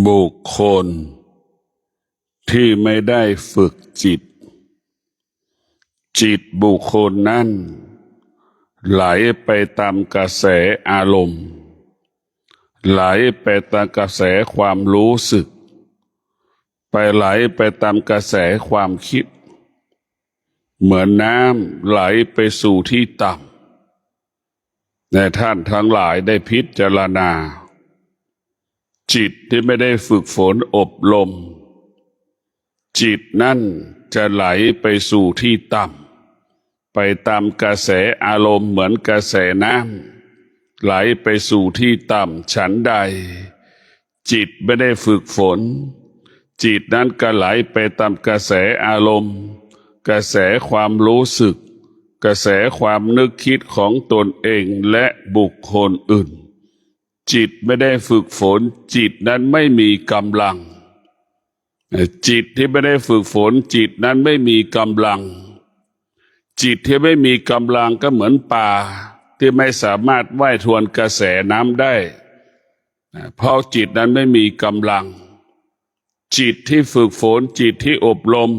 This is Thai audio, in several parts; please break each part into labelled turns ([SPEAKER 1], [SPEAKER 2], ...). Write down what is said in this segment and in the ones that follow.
[SPEAKER 1] บุคคลที่ไม่ได้ฝึกจิตบุคคลนั้นไหลไปตามกระแสอารมณ์ไหลไปตามกระแสความรู้สึกไปไหลไปตามกระแสความคิดเหมือนน้ำไหลไปสู่ที่ต่ำแต่ท่านทั้งหลายได้พิจารณาจิตที่ไม่ได้ฝึกฝนอบรมจิตนั่นจะไหลไปสู่ที่ต่ำไปตามกระแสอารมณ์เหมือนกระแสน้ำไหลไปสู่ที่ต่ำฉันใดจิตไม่ได้ฝึกฝนจิตนั้นก็ไหลไปตามกระแสอารมณ์กระแสความรู้สึกกระแสความนึกคิดของตนเองและบุคคลอื่นจิตไม่ได้ฝึกฝนจิตนั้นไม่มีกำลังจิตที่ไม่ได้ฝึกฝนจิตนั้นไม่มีกำลังจิตที่ไม่มีกำลังก็เหมือนปลาที่ไม่สามารถว่ายทวนกระแสน้ำได้เพราะจิตนั้นไม่มีกำลังจิตที่ฝึกฝนจิตที่อบรม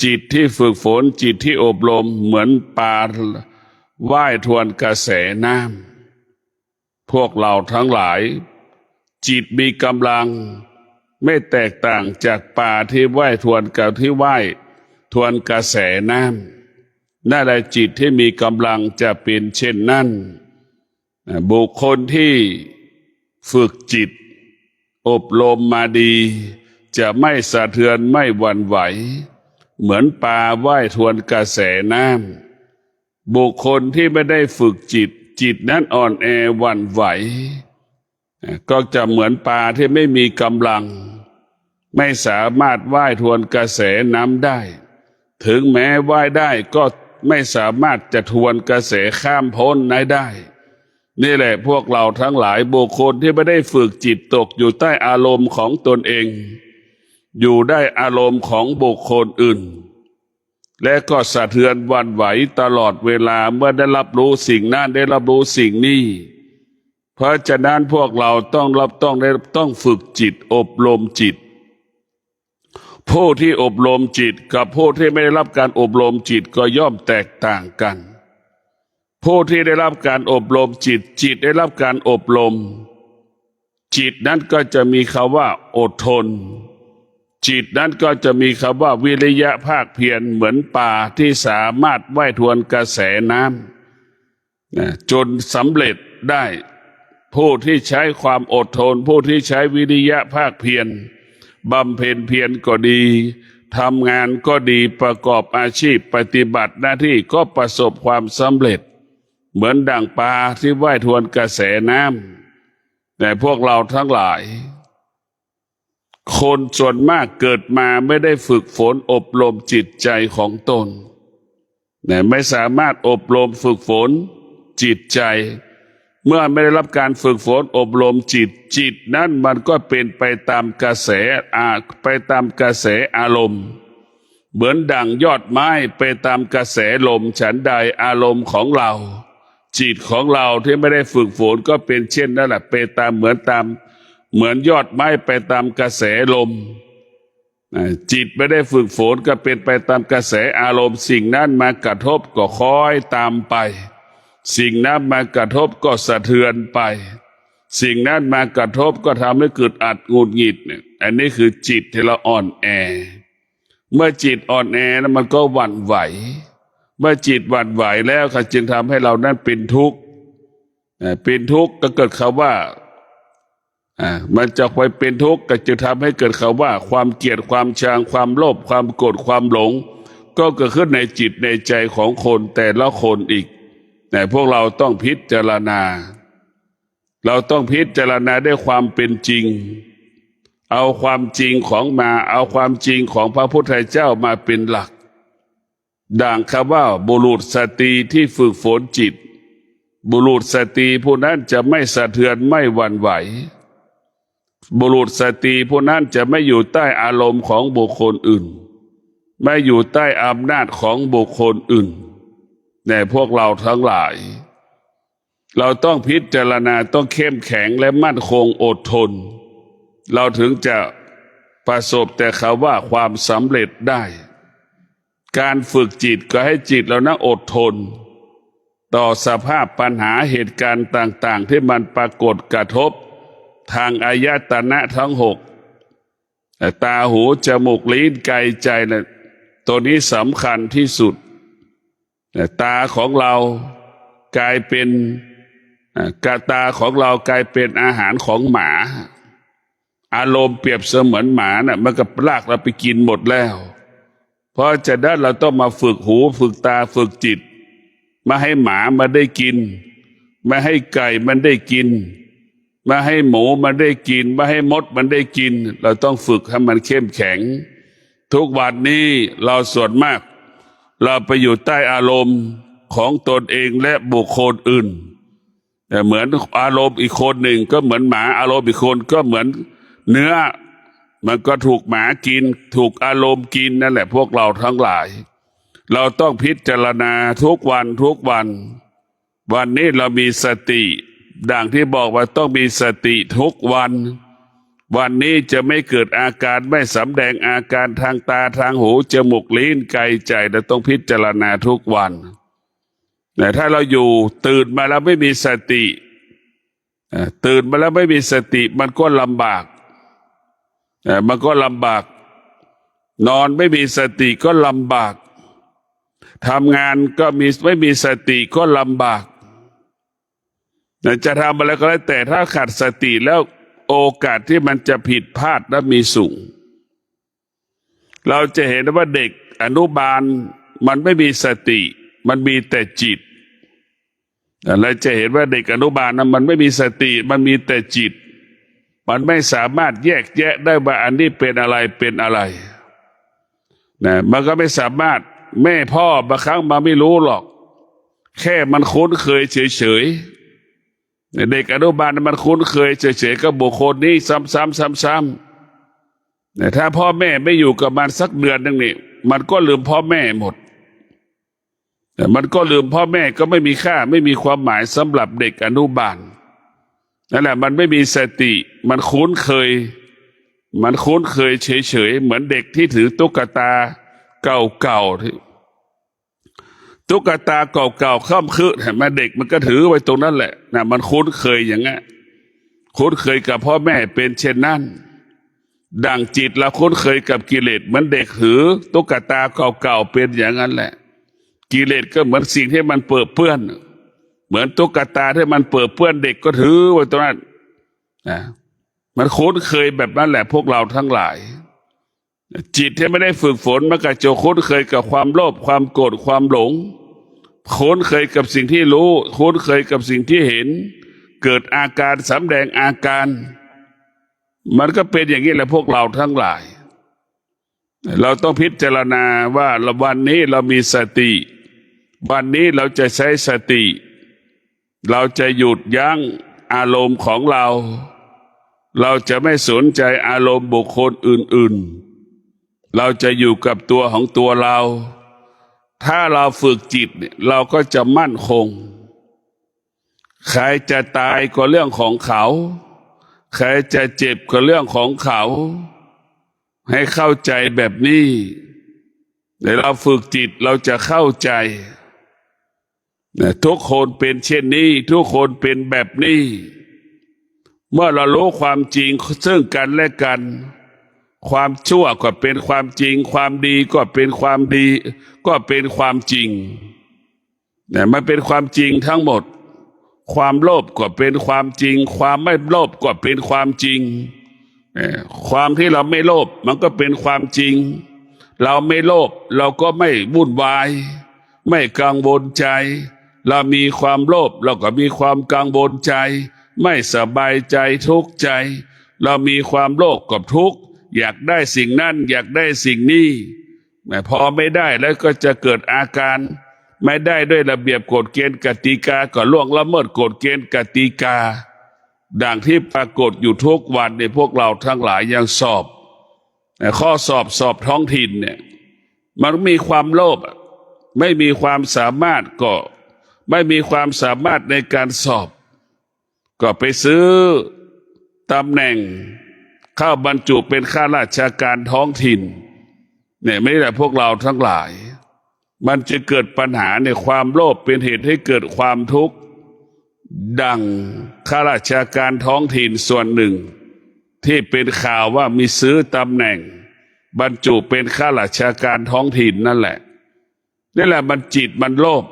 [SPEAKER 1] จิตที่ฝึกฝนจิตที่อบรมเหมือนปลาว่ายทวนกระแสน้ำพวกเราทั้งหลายจิตมีกำลังไม่แตกต่างจากปลาที่ว่ายทวนกับที่ว่ายทวนกระแสน้ำนั่นแหละจิตที่มีกำลังจะเป็นเช่นนั้นบุคคลที่ฝึกจิตอบรมมาดีจะไม่สะเทือนไม่หวั่นไหวเหมือนปลาว่ายทวนกระแสน้ำบุคคลที่ไม่ได้ฝึกจิตนั้นอ่อนแอหวั่นไหวก็จะเหมือนปลาที่ไม่มีกำลังไม่สามารถว่ายทวนกระแสน้ำได้ถึงแม้ว่ายได้ก็ไม่สามารถจะทวนกระแสข้ามพ้นได้นี่แหละพวกเราทั้งหลายบุคคลที่ไม่ได้ฝึกจิตตกอยู่ใต้อารมณ์ของตนเองอยู่ได้อารมณ์ของบุคคลอื่นและก็สะเทือนหวั่นไหวตลอดเวลาเมื่อได้รับรู้สิ่งนั้นได้รับรู้สิ่งนี้เพราะฉะนั้นพวกเราต้องฝึกจิตอบรมจิตผู้ที่อบรมจิตกับผู้ที่ไม่ได้รับการอบรมจิตก็ย่อมแตกต่างกันผู้ที่ได้รับการอบรมจิตได้รับการอบรมจิตนั้นก็จะมีคำว่าอดทนจิตนั้นก็จะมีคำว่าวิริยะภาคเพียรเหมือนปลาที่สามารถว่ายทวนกระแสน้ำจนสำเร็จได้ผู้ที่ใช้ความอดทนผู้ที่ใช้วิริยะภาคเพียรบำเพ็ญเพียรก็ดีทำงานก็ดีประกอบอาชีพปฏิบัติหน้าที่ก็ประสบความสำเร็จเหมือนดั่งปลาที่ว่ายทวนกระแสน้ำแต่พวกเราทั้งหลายคนส่วนมากเกิดมาไม่ได้ฝึกฝนอบรมจิตใจของตนไม่สามารถอบรมฝึกฝนจิตใจเมื่อไม่ได้รับการฝึกฝนอบรมจิตนั้นมันก็เป็นไปตามกระแสอารมณ์เหมือนดั่งยอดไม้ไปตามกระแสลมฉันใดอารมณ์ของเราจิตของเราที่ไม่ได้ฝึกฝนก็เป็นเช่นนั่นแหละไปตามเหมือนยอดไม้ไปตามกระแสลมจิตไม่ได้ฝึกฝนก็เป็นไปตามกระแสอารมณ์สิ่งนั้นมากระทบก็คอยตามไปสิ่งนั้นมากระทบก็สะเทือนไปสิ่งนั้นมากระทบก็ทำให้เกิดอัดหงุดหงิดอันนี้คือจิตที่เราอ่อนแอเมื่อจิตอ่อนแอแล้วมันก็หวั่นไหวเมื่อจิตหวั่นไหวแล้วก็จึงทำให้เรานั้นเป็นทุกข์ก็เกิดคำว่ามันจะไปเป็นทุกข์ก็จะทำให้เกิดคำว่าความเกลียดความชังความโลภความโกรธความหลงก็เกิดขึ้นในจิตในใจของคนแต่ละคนอีกแต่พวกเราต้องพิจารณาเราต้องพิจารณาด้วยความเป็นจริงเอาความจริงเอาความจริงของพระพุทธเจ้ามาเป็นหลักดังคำว่าบุรุษสตรีที่ฝึกฝนจิตบุรุษสตรีผู้นั้นจะไม่สะเทือนไม่หวั่นไหวบุรุษสตรีผู้นั้นจะไม่อยู่ใต้อารมณ์ของบุคคลอื่นไม่อยู่ใต้อำนาจของบุคคลอื่นแต่พวกเราทั้งหลายเราต้องพิจารณาต้องเข้มแข็งและมั่นคงอดทน เราถึงจะประสบแต่คำว่าความสำเร็จได้ การฝึกจิตก็ให้จิตเรานะอดทนต่อสภาพปัญหาเหตุการณ์ต่างๆที่มันปรากฏกระทบทางอายตนะทั้งหกตาหูจมูกลิ้นกายใจนะตัวนี้สำคัญที่สุดตาของเรากลายเป็นตาของเรากลายเป็นอาหารของหมาอารมณ์เปรียบเสมือนหมาน่ะมันก็ลากเราไปกินหมดแล้วเพราะฉะนั้นเราต้องมาฝึกหูฝึกตาฝึกจิตมาให้หมามาได้กินมาให้ไก่มันได้กินมาให้หมูมันได้กินมาให้มดมันได้กินเราต้องฝึกให้มันเข้มแข็งทุกวันนี้เราส่วนมากเราไปอยู่ใต้อารมณ์ของตนเองและบุคคลอื่นแต่เหมือนอารมณ์อีกคนหนึ่งก็เหมือนหมาอารมณ์อีกคนก็เหมือนเนื้อมันก็ถูกหมากินถูกอารมณ์กินนั่นแหละพวกเราทั้งหลายเราต้องพิจารณาทุกวันวันนี้เรามีสติดังที่บอกว่าต้องมีสติทุกวันนี้จะไม่เกิดอาการไม่สำแดงอาการทางตาทางหูจมูกลิ้นกายใจเราต้องพิจารณาทุกวันแต่ถ้าเราอยู่ตื่นมาแล้วไม่มีสติตื่นมาแล้วไม่มีสติมันก็ลำบากนอนไม่มีสติก็ลำบากทำงานก็ไม่มีสติก็ลำบากจะทำอะไรก็แล้วแต่ถ้าขาดสติแล้วโอกาสที่มันจะผิดพลาดนั้นมีสูงเราจะเห็นว่าเด็กอนุบาลมันไม่มีสติมันมีแต่จิตเราจะเห็นว่าเด็กอนุบาลนั้นมันไม่มีสติมันมีแต่จิตมันไม่สามารถแยกแยะได้ว่าอันนี้เป็นอะไรมันก็ไม่สามารถแม่พ่อบางครั้งมาไม่รู้หรอกแค่มันคุ้นเคยเฉยเด็กอนุบาลมันคุ้นเคยเฉยๆกับบุคคลนี้ซ้ำๆแต่ถ้าพ่อแม่ไม่อยู่กับมันสักเดือนนึงนี่มันก็ลืมพ่อแม่หมดแต่มันก็ลืมพ่อแม่ก็ไม่มีค่าไม่มีความหมายสำหรับเด็กอนุบาลนั่นแหละมันไม่มีสติมันคุ้นเคยเฉยๆเหมือนเด็กที่ถือตุ๊กตาเก่าๆที่ตุ๊กตาเก่าๆค่ำคืนเห็นไหมเด็กมันก็ถือไว้ตรงนั้นแหละนะมันคุ้นเคยอย่างงี้คุ้นเคยกับพ่อแม่เป็นเช่นนั้นดั่งจิตเราคุ้นเคยกับกิเลสเหมือนเด็กถือตุ๊กตาเก่าๆเป็นอย่างนั้นแหละกิเลสก็เหมือนสิ่งที่มันเปื้อนเปื้อนเหมือนตุ๊กตาที่มันเปื้อนเปื้อนเด็กก็ถือไว้ตรงนั้นนะมันคุ้นเคยแบบนั้นแหละพวกเราทั้งหลายจิตที่ไม่ได้ฝึกฝนมันก็จะคุ้นเคยกับความโลภความโกรธความหลงคุ้นเคยกับสิ่งที่รู้คุ้นเคยกับสิ่งที่เห็นเกิดอาการสำแดงอาการมันก็เป็นอย่างนี้แหละพวกเราทั้งหลายเราต้องพิจารณาว่าวันนี้เรามีสติวันนี้เราจะใช้สติเราจะหยุดยั้งอารมณ์ของเราจะไม่สนใจอารมณ์บุคคลอื่นๆเราจะอยู่กับตัวของตัวเราถ้าเราฝึกจิตเราก็จะมั่นคงใครจะตายก็เรื่องของเขาใครจะเจ็บก็เรื่องของเขาให้เข้าใจแบบนี้เดี๋ยวเราฝึกจิตเราจะเข้าใจทุกคนเป็นเช่นนี้ทุกคนเป็นแบบนี้เมื่อเรารู้ความจริงซึ่งกันและกันความชั่วก็เป็นความจริงความดีก็เป็นความดีก็เป็นความจริงมันเป็นความจริงทั้งหมดความโลภก็เป็นความจริงความไม่โลภก็เป็นความจริงความที่เราไม่โลภมันก็เป็นความจริงเราไม่โลภเราก็ไม่วุ่นวายไม่กังวลใจเรามีความโลภเราก็มีความกังวลใจไม่สบายใจทุกข์ใจเรามีความโลภกับทุกข์อยากได้สิ่งนั้นอยากได้สิ่งนี้แต่พอไม่ได้แล้วก็จะเกิดอาการไม่ได้ด้วยระเบียบกฎเกณฑ์กติกาก็ล่วงละเมิดกฎเกณฑ์กติกาดังที่ปรากฏอยู่ทุกวันในพวกเราทั้งหลายยังสอบข้อสอบท้องถิ่นเนี่ยมันมีความโลภไม่มีความสามารถก็ไม่มีความสามารถในการสอบก็ไปซื้อตำแหน่ง เข้าบรรจุเป็นข้าราชการท้องถิ่นเนี่ยไม่ได้พวกเราทั้งหลายมันจะเกิดปัญหาในความโลภเป็นเหตุให้เกิดความทุกข์ดังข้าราชการท้องถิ่นส่วนหนึ่งที่เป็นข่าวว่ามีซื้อตำแหน่งบรรจุเป็นข้าราชการท้องถิ่นนั่นแหละนี่แหละมันจิตมันโลภ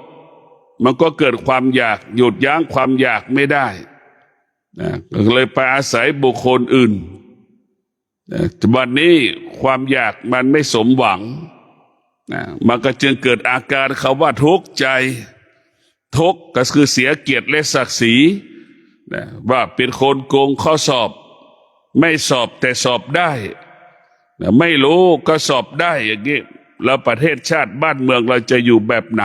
[SPEAKER 1] มันก็เกิดความอยากหยุดยั้งความอยากไม่ได้นะเลยไปอาศัยบุคคลอื่นวันนี้ความอยากมันไม่สมหวังนะมันก็จึงเกิดอาการคำว่าทุกข์ใจทุกข์ก็คือเสียเกียรติและศักดิ์ศรีนะว่าเป็นคนโกงข้อสอบไม่สอบแต่สอบได้นะไม่รู้ก็สอบได้อย่างนี้แล้วประเทศชาติบ้านเมืองเราจะอยู่แบบไหน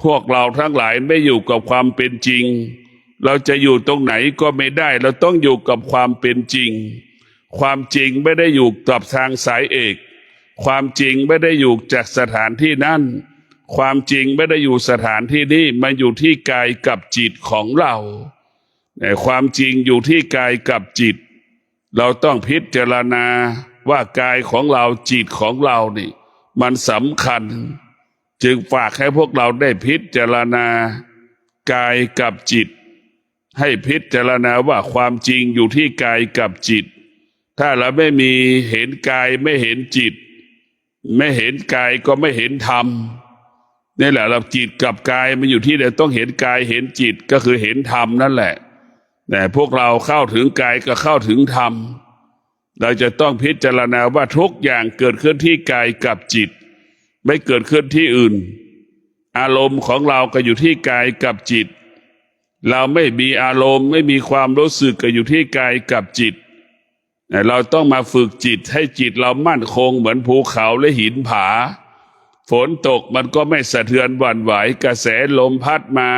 [SPEAKER 1] พวกเราทั้งหลายไม่อยู่กับความเป็นจริงเราจะอยู่ตรงไหนก็ไม่ได้เราต้องอยู่กับความเป็นจริงความจริงไม่ได้อยู่กับทางสายเอกความจริงไม่ได้อยู่จากสถานที่นั้นความจริงไม่ได้อยู่สถานที่นี้มันอยู่ที่กายกับจิตของเราแต่ความจริงอยู่ที่กายกับจิตเราต้องพิจารณาว่ากายของเราจิตของเรานี่มันสำคัญจึงฝากให้พวกเราได้พิจารณากายกับจิตให้พิจารณาว่าความจริงอยู่ที่กายกับจิตถ้าเราไม่มีเห็นกายไม่เห็นจิตไม่เห็นกายก็ไม่เห็นธรรมนี่แหละเราจิตกับกายมันอยู่ที่เดียวต้องเห็นกายเห็นจิตก็คือเห็นธรรมนั่นแหละแต่พวกเราเข้าถึงกายก็เข้าถึงธรรมเราจะต้องพิจารณาว่าทุกอย่างเกิดขึ้นที่กายกับจิตไม่เกิดขึ้นที่อื่นอารมณ์ของเราก็อยู่ที่กายกับจิตเราไม่มีอารมณ์ไม่มีความรู้สึกก็อยู่ที่กายกับจิตเราต้องมาฝึกจิตให้จิตเรามั่นคงเหมือนภูเขาและหินผาฝนตกมันก็ไม่สะเทือนหวั่นไหวกระแสลมพัดมา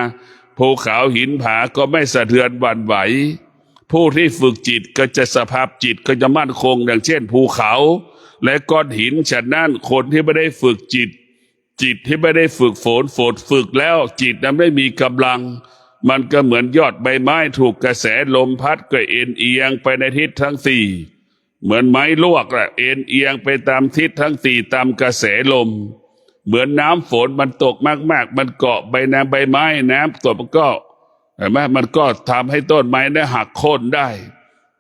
[SPEAKER 1] ภูเขาหินผาก็ไม่สะเทือนหวั่นไหวผู้ที่ฝึกจิตก็จะสภาพจิตก็จะมั่นคงดังเช่นภูเขาและก้อนหินฉะนั้นคนที่ไม่ได้ฝึกจิตที่ไม่ได้ฝึกฝนฝึกแล้วจิตนั้นไม่มีกำลังมันก็เหมือนยอดใบไม้ถูกกระแสลมพัดก็เอ็นเอียงไปในทิศทั้งสี่เหมือนไม้ลวกอะเอ็นเอียงไปตามทิศทั้งสี่ตามกระแสลมเหมือนน้ำฝนมันตกมากๆมันเกาะใบไม้น้ำตกมันก็เห็นไหมมันก็ทำให้ต้นไม้ได้หักโค่นได้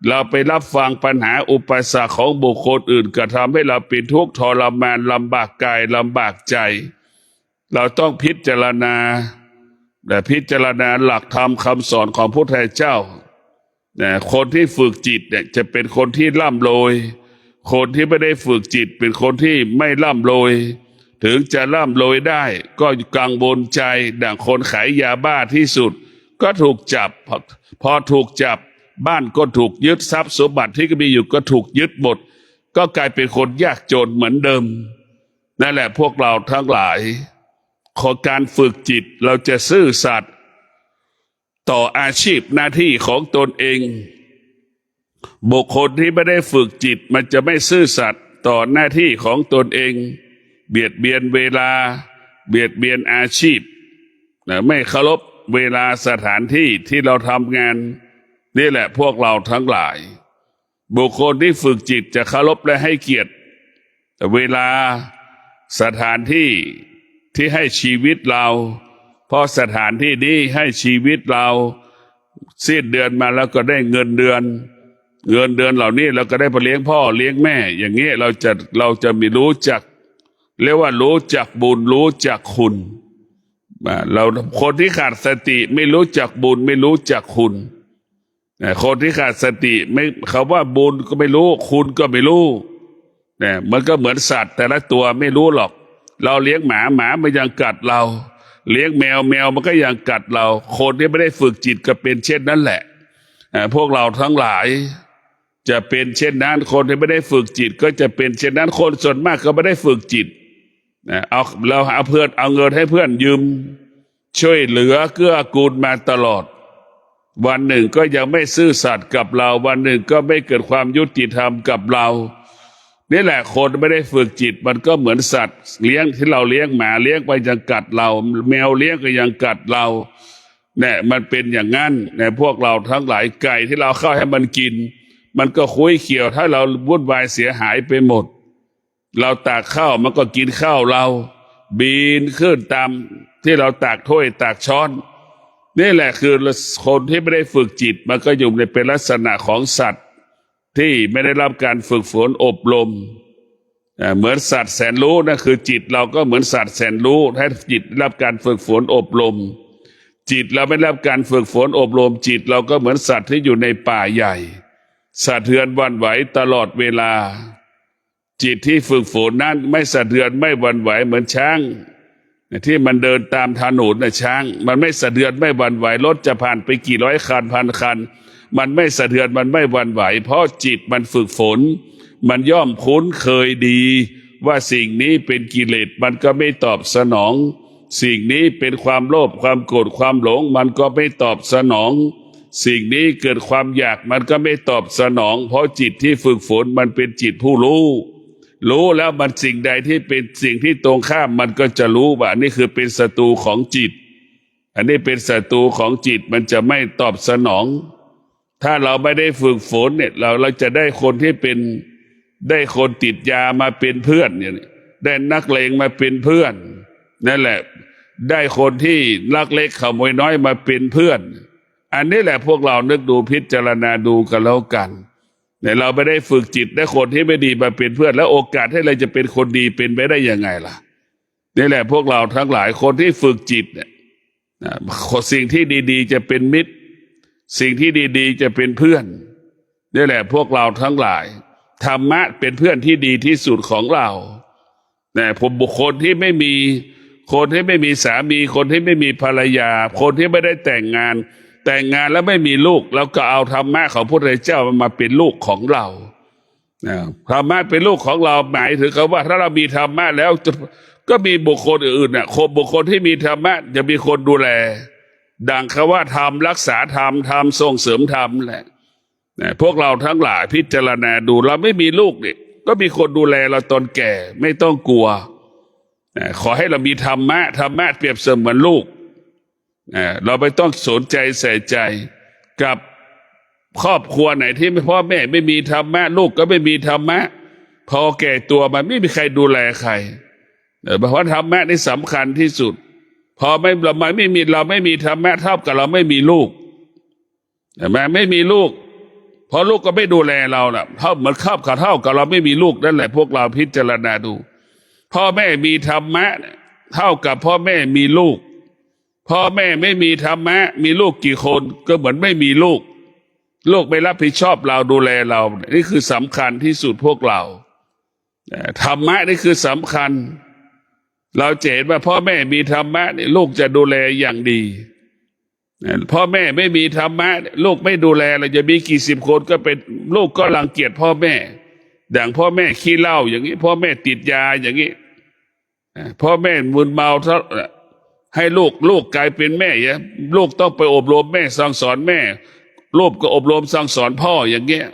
[SPEAKER 1] เราไปรับฟังปัญหาอุปสรรคของบุคคลอื่นก็ทำให้เราเป็นทุกข์ทรมานลำบากกายลำบากใจเราต้องพิจารณาแต่พิจารณาหลักธรรมคำสอนของพระพุทธเจ้าคนที่ฝึกจิตเนี่ยจะเป็นคนที่ร่ำรวยคนที่ไม่ได้ฝึกจิตเป็นคนที่ไม่ร่ำรวยถึงจะร่ำรวยได้ก็กังวลใจดังคนขายยาบ้าที่สุดก็ถูกจับพอถูกจับบ้านก็ถูกยึดทรัพย์สมบัติที่มีอยู่ก็ถูกยึดหมดก็กลายเป็นคนยากจนเหมือนเดิมนั่นแหละพวกเราทั้งหลายขอการฝึกจิตเราจะซื่อสัตย์ต่ออาชีพหน้าที่ของตนเองบุคคลที่ไม่ได้ฝึกจิตมันจะไม่ซื่อสัตย์ต่อหน้าที่ของตนเองเบียดเบียนเวลาเบียดเบียนอาชีพไม่เคารพเวลาสถานที่ที่เราทำงานนี่แหละพวกเราทั้งหลายบุคคลที่ฝึกจิตจะเคารพและให้เกียรติเวลาสถานที่ที่ให้ชีวิตเราเพราะสถานที่นี้ให้ชีวิตเราสิ้นเดือนมาแล้วก็ได้เงินเดือนเหล่านี้เราก็ได้ไปเลี้ยงพ่อเลี้ยงแม่อย่างนี้เราจะมีรู้จักเรียกว่ารู้จักบุญรู้จักคุณเราคนที่ขาดสติไม่รู้จักบุญไม่รู้จักคุณคนที่ขาดสติไม่เขาว่าบุญก็ไม่รู้คุณก็ไม่รู้เนี่ยมันก็เหมือนสัตว์แต่ละตัวไม่รู้หรอกเราเลี้ยงหมามันยังกัดเราเลี้ยงแมวมันก็ยังกัดเราคนที่ไม่ได้ฝึกจิตก็เป็นเช่นนั้นแหละพวกเราทั้งหลายจะเป็นเช่นนั้นคนที่ไม่ได้ฝึกจิตก็จะเป็นเช่นนั้นคนส่วนมากก็ไม่ได้ฝึกจิตเราเอาเงินให้เพื่อนยืมช่วยเหลือเกื้อกูลมาตลอดวันหนึ่งก็ยังไม่ซื่อสัตย์กับเราวันหนึ่งก็ไม่เกิดความยุติธรรมกับเรานี่แหละคนไม่ได้ฝึกจิตมันก็เหมือนสัตว์เลี้ยงที่เราเลี้ยงหมาเลี้ยงไปยังกัดเราแมวเลี้ยงก็ยังกัดเราเนี่ยมันเป็นอย่างนั้นเนี่ยพวกเราทั้งหลายไก่ที่เราเข้าให้มันกิน มันก็คุยเขี่ยวถ้าเราวุ่นวายเสียหายไปหมดเราตักข้าวมันก็กินข้าวเราบินขึ้นตามที่เราตักถ้วยตักช้อนนี่แหละคือคนที่ไม่ได้ฝึกจิตมันก็อยู่ในเป็นลักษณะของสัตว์ที่ไม่ได้รับการฝึกฝนอบรมเหมือนสัตว์แสนรู้นะคือจิตเราก็เหมือนสัตว์แสนรู้ถ้าจิตได้รับการฝึกฝนอบรมจิตเราไม่ได้รับการฝึกฝนอบรมจิตเราก็เหมือนสัตว์ที่อยู่ในป่าใหญ่สะเทือนหวั่นไหวตลอดเวลาจิตที่ฝึกฝนนั้นไม่สะเทือนไม่หวั่นไหวเหมือนช้างที่มันเดินตามถนนนะช้างมันไม่สะเทือนไม่หวั่นไหวรถจะผ่านไปกี่ร้อยคันพันคันมันไม่สะเทือนมันไม่หวั่นไหวเพราะจิตมันฝึกฝนมันย่อมคุ้นเคยดีว่าสิ่งนี้เป็นกิเลสมันก็ไม่ตอบสนองสิ่งนี้เป็นความโลภความโกรธความหลงมันก็ไม่ตอบสนองสิ่งนี้เกิดความอยากมันก็ไม่ตอบสนองเพราะจิตที่ฝึกฝนมันเป็นจิตผู้รู้แล้วมันสิ่งใดที่เป็นสิ่งที่ตรงข้ามมันก็จะรู้ว่านี่คือเป็นศัตรูของจิตอันนี้เป็นศัตรูของจิตมันจะไม่ตอบสนองถ้าเราไม่ได้ฝึกฝนเนี่ยเราจะได้คนที่เป็นได้คนติดยามาเป็นเพื่อนเนี่ยได้นักเลงมาเป็นเพื่อนนั่นแหละได้คนที่ลักเล็กขโมยน้อยมาเป็นเพื่อนอันนี้แหละพวกเรานึกดูพิจารณาดูกันแล้วกันเนี่ยเราไม่ได้ฝึกจิตได้คนที่ไม่ดีมาเป็นเพื่อนแล้วโอกาสให้เราจะเป็นคนดีเป็นไปได้ยังไงล่ะนี่แหละพวกเราทั้งหลายคนที่ฝึกจิตเนี่ยสิ่งที่ดีๆจะเป็นมิตรสิ่งที่ดีๆจะเป็นเพื่อนนี่แหละพวกเราทั้งหลายธรรมะเป็นเพื่อนที่ดีที่สุดของเราเนี่ยผมบุคคลที่ไม่มีคนที่ไม่มีสามีคนที่ไม่มีภรรยาคนที่ไม่ได้แต่งงานแล้วไม่มีลูกเราก็เอาธรรมะของพระพุทธเจ้ามาเป็นลูกของเราธรรมะเป็นลูกของเราหมายถึงคำว่าถ้าเรามีธรรมะแล้วก็มีบุคคลอื่นน่ะบุคคลที่มีธรรมะจะมีคนดูแลดังคำว่าธรรมรักษาธรรมส่งเสริมธรรมแหละพวกเราทั้งหลายพิจารณาดูเราไม่มีลูกเนี่ยก็มีคนดูแลเราตอนแก่ไม่ต้องกลัวขอให้เรามีธรรมะเปรียบเสมือนลูกเราไม่ต้องสนใจใส่ใจกับครอบครัวไหนที่พ่อแม่ไม่มีธรรมะลูกก็ไม่มีธรรมะพอแก่ตัวมันไม่มีใครดูแลใครเพราะธรรมะนี่สำคัญที่สุดพอเราไม่มีธรรมะเท่ากับเราไม่มีลูกไม่มีลูกพอลูกก็ไม่ดูแลเราล่ะเหมือนเท่ากับเราไม่มีลูกนั่นแหละพวกเราพิจารณาดูพ่อแม่มีธรรมะเท่ากับพ่อแม่มีลูกพ่อแม่ไม่มีธรรมะมีลูกกี่คนก็เหมือนไม่มีลูกไม่รับผิดชอบเราดูแลเรานี่คือสำคัญที่สุดพวกเราธรรมะนี่คือสำคัญเราเห็นว่าพ่อแม่มีธรรมะนี่ลูกจะดูแลอย่างดีพ่อแม่ไม่มีธรรมะลูกไม่ดูแลเราจะมีกี่สิบคนก็เป็นลูกก็รังเกียจพ่อแม่ดังพ่อแม่ขี้เหล้าอย่างนี้พ่อแม่ติดยาอย่างนี้พ่อแม่มึนเมาให้ลูกกลายเป็นแม่ลูกต้องไปอบรมแม่สั่งสอนแม่ลูกก็อบรมสั่งสอนพ่ออย่างเงี้ย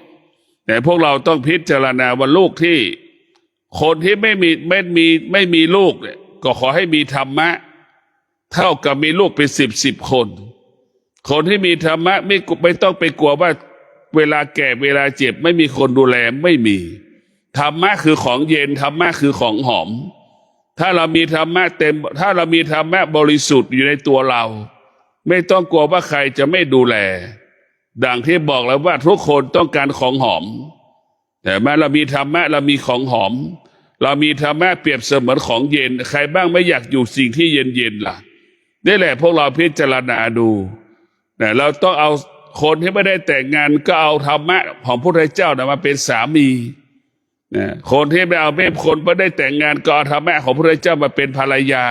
[SPEAKER 1] แต่พวกเราต้องพิจารณาว่าลูกที่คนที่ไม่มีลูกเนี่ยก็ขอให้มีธรรมะเท่ากับมีลูกเป็นสิบคนที่มีธรรมะไม่ต้องไปกลัวว่าเวลาแก่เวลาเจ็บไม่มีคนดูแลไม่มีธรรมะคือของเย็นธรรมะคือของหอมถ้าเรามีธรรมะถ้าเรามีธรรมะบริสุทธิ์อยู่ในตัวเราไม่ต้องกลัวว่าใครจะไม่ดูแลดังที่บอกแล้วว่าทุกคนต้องการของหอมแต่เมื่อเรามีธรรมะเรามีของหอมเรามีธรรมะเปรียบเสมือนของเย็นใครบ้างไม่อยากอยู่สิ่งที่เย็นล่ะนี่แหละพวกเราพิจารณาดูแต่เราต้องเอาคนที่ไม่ได้แต่งงานก็เอาธรรมะของพระพุทธเจ้ามาเป็นสามีคนที่ไม่เอาคนไม่ได้แต่งงานก็เอาธรรมะของพระพุทธเจ้ามาเป็นภรรยา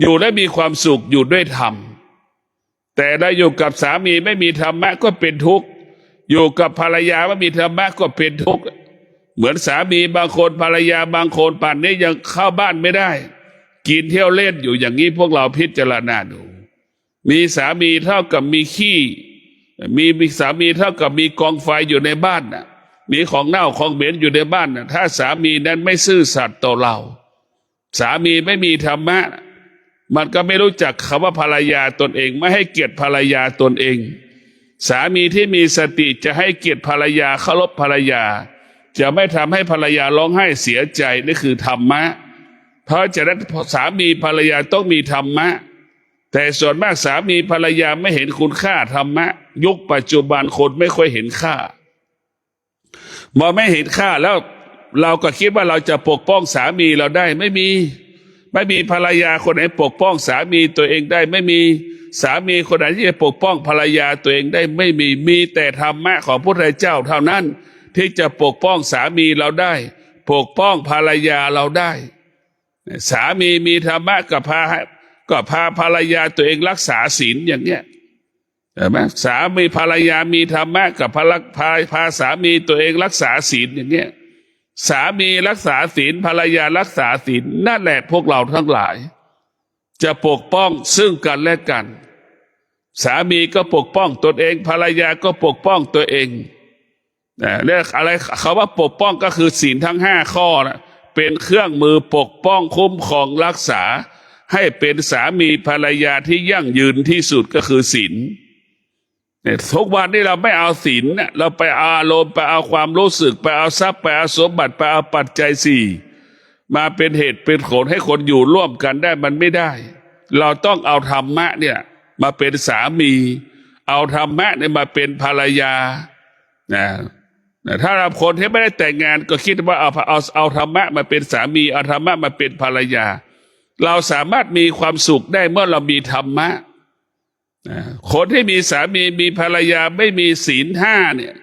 [SPEAKER 1] อยู่และมีความสุขอยู่ด้วยธรรมแต่ถ้าอยู่กับสามีไม่มีธรรมะก็เป็นทุกข์อยู่กับภรรยาไม่มีธรรมะก็เป็นทุกข์เหมือนสามีบางคนภรรยาบางคนป่านนี้ยังเข้าบ้านไม่ได้กินเที่ยวเล่นอยู่อย่างนี้พวกเราพิจารณาดูมีสามีเท่ากับมีขี้มีสามีเท่ากับมีกองไฟอยู่ในบ้านน่ะมีของเน่าของเหม็นอยู่ในบ้านน่ะถ้าสามีนั้นไม่ซื่อสัตย์ต่อเราสามีไม่มีธรรมะมันก็ไม่รู้จักคำว่าภรรยาตนเองไม่ให้เกียรติภรรยาตนเอง สามีที่มีสติจะให้เกียรติภรรยาเคารพภรรยาจะไม่ทำให้ภรรยาร้องไห้เสียใจนี่คือธรรมะเพราะฉะนั้นสามีภรรยาต้องมีธรรมะแต่ส่วนมากสามีภรรยาไม่เห็นคุณค่าธรรมะยุคปัจจุบันคนไม่ค่อยเห็นค่าพอไม่เห็นค่าแล้วเราก็คิดว่าเราจะปกป้องสามีเราได้ไม่มีภรรยาคนไหนปกป้องสามีตัวเองได้ไม่มีสามีคนไหนที่จะปกป้องภรรยาตัวเองได้ไม่มีแต่ธรรมะของพระพุทธเจ้าเท่านั้นที่จะปกป้องสามีเราได้ปกป้องภรรยาเราได้สามีมีธรรมะก็พาภรรยาตัวเองรักษาศีลอย่างเนี้ยเห็นไหมสามีภรรยามีธรรมะกับพาสามีตัวเองรักษาศีลอย่างเนี้ยสามีรักษาศีลภรรยารักษาศีลนั่นแหละพวกเราทั้งหลายจะปกป้องซึ่งกันและกันสามีก็ปกป้องตนเองภรรยาก็ปกป้องตัวเองเรียกอะไรเขาว่าปกป้องก็คือศีลทั้ง5 ข้อนะเป็นเครื่องมือปกป้องคุ้มครองรักษาให้เป็นสามีภรรยาที่ยั่งยืนที่สุดก็คือศีลทุกวันนี้เราไม่เอาศีลเราไปเอาอารมณ์ไปเอาความรู้สึกไปเอาทรัพย์ไปเอาสมบัติไปเอาปัจจัย4มาเป็นเหตุเป็นผลให้คนอยู่ร่วมกันได้มันไม่ได้เราต้องเอาธรรมะเนี่ยมาเป็นสามีเอาธรรมะเนี่ยมาเป็นภรรยาถ้าเราคนที่ไม่ได้แต่งงานก็คิดว่าเอาธรรมะมาเป็นสามีเอาธรรมะมาเป็นภรรยาเราสามารถมีความสุขได้เมื่อเรามีธรรมะคนที่มีสามีมีภรรยาไม่มีศีล5เนี่ย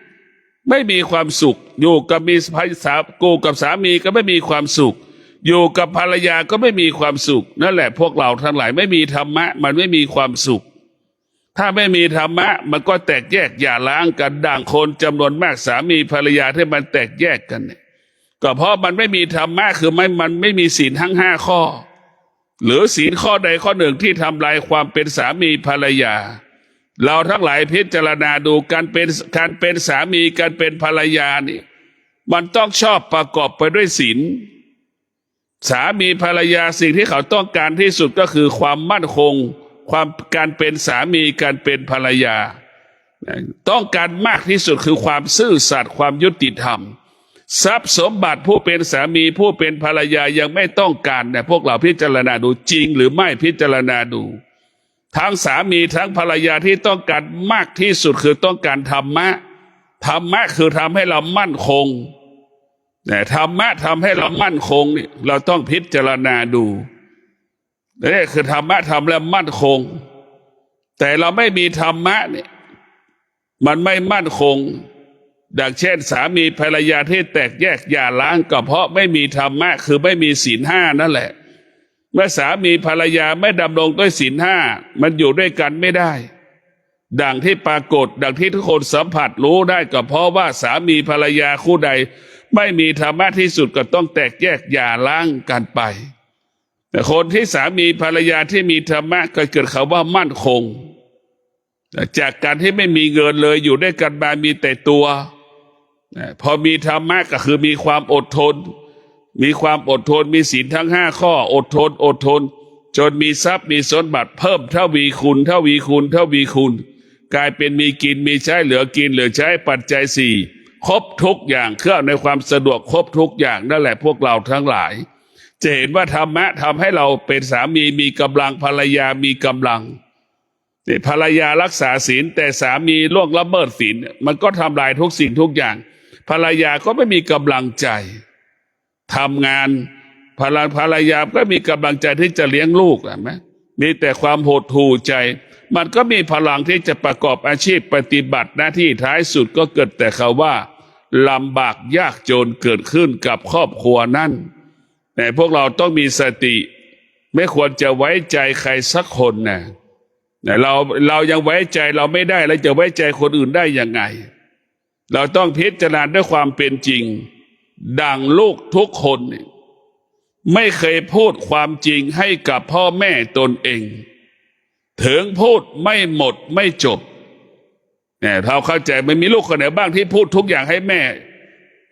[SPEAKER 1] ไม่มีความสุขอยู่กับสามีก็ไม่มีความสุขอยู่กับภรรยาก็ไม่มีความสุขนั่นแหละพวกเราทั้งหลายไม่มีธรรมะมันไม่มีความสุขถ้าไม่มีธรรมะมันก็แตกแยกอย่าล้างกันด่างคนจำนวนมากสามีภรรยาที่มันแตกแยกกันเนี่ยก็เพราะมันไม่มีธรรมะคือมันไม่มีศีลทั้ง5 ข้อหรือศีลข้อใดข้อหนึ่งที่ทำลายความเป็นสามีภรรยาเราทั้งหลายพิจารณาดูการเป็นสามีการเป็นภรรยานี่มันต้องชอบประกอบไปด้วยศีลสามีภรรยาสิ่งที่เขาต้องการที่สุดก็คือความมั่นคงการเป็นสามีการเป็นภรรยาต้องการมากที่สุดคือความซื่อสัตย์ความยุติธรรมทรัพย์สมบัติผู้เป็นสามีผู้เป็นภรรยายังไม่ต้องการเนี่ยพวกเราพิจารณาดูจริงหรือไม่พิจารณาดูทั้งสามีทั้งภรรยาที่ต้องการมากที่สุดคือต้องการธรรมะคือทำให้เรามั่นคงแต่ธรรมะทำให้เรามั่นคงนี่เราต้องพิจารณาดูนี่คือธรรมะทำแล้วมั่นคงแต่เราไม่มีธรรมะเนี่ยมันไม่มั่นคงดังเช่นสามีภรรยาที่แตกแยกหย่าร้างก็เพราะไม่มีธรรมะคือไม่มีศีล5นั่นแหละเมื่อสามีภรรยาไม่ดำรงด้วยศีล5มันอยู่ด้วยกันไม่ได้ดังที่ปรากฏดังที่ทุกคนสัมผัสรู้ได้ก็เพราะว่าสามีภรรยาคู่ใดไม่มีธรรมะที่สุดก็ต้องแตกแยกหย่าร้างกันไปแต่คนที่สามีภรรยาที่มีธรรมะก็เกิดคำว่ามั่นคงจากการที่ไม่มีเงินเลยอยู่ด้วยกันมามีแต่ตัวพอมีธรรมะก็คือมีความอดทนมีศีลทั้ง5 ข้ออดทนจนมีทรัพย์มีสมบัติเพิ่มทวีคูณกลายเป็นมีกินมีใช้เหลือกินเหลือใช้ปัจจัย4ครบทุกอย่างเครื่องในความสะดวกครบทุกอย่างนั่นแหละพวกเราทั้งหลายจะเห็นว่าธรรมะทำให้เราเป็นสามีมีกำลังภรรยามีกำลังภรรยารักษาศีลแต่สามีล่วงละเมิดศีลมันก็ทำลายทุกสิ่งทุกอย่างภรรยาก็ไม่มีกำลังใจทำงานภรรยาก็มีกำลังใจที่จะเลี้ยงลูกไหมมีแต่ความหดหู่ใจมันก็มีพลังที่จะประกอบอาชีพปฏิบัติหน้าที่ท้ายสุดก็เกิดแต่คำว่าลำบากยากจนเกิดขึ้นกับครอบครัวนั้นแต่พวกเราต้องมีสติไม่ควรจะไว้ใจใครสักคนนะเรายังไว้ใจเราไม่ได้แล้วจะไว้ใจคนอื่นได้ยังไงเราต้องพิจารณาด้วยความเป็นจริงดังลูกทุกคนไม่เคยพูดความจริงให้กับพ่อแม่ตนเองถึงพูดไม่หมดไม่จบเนี่ยเราเข้าใจไม่มีลูกคนไหนบ้างที่พูดทุกอย่างให้แม่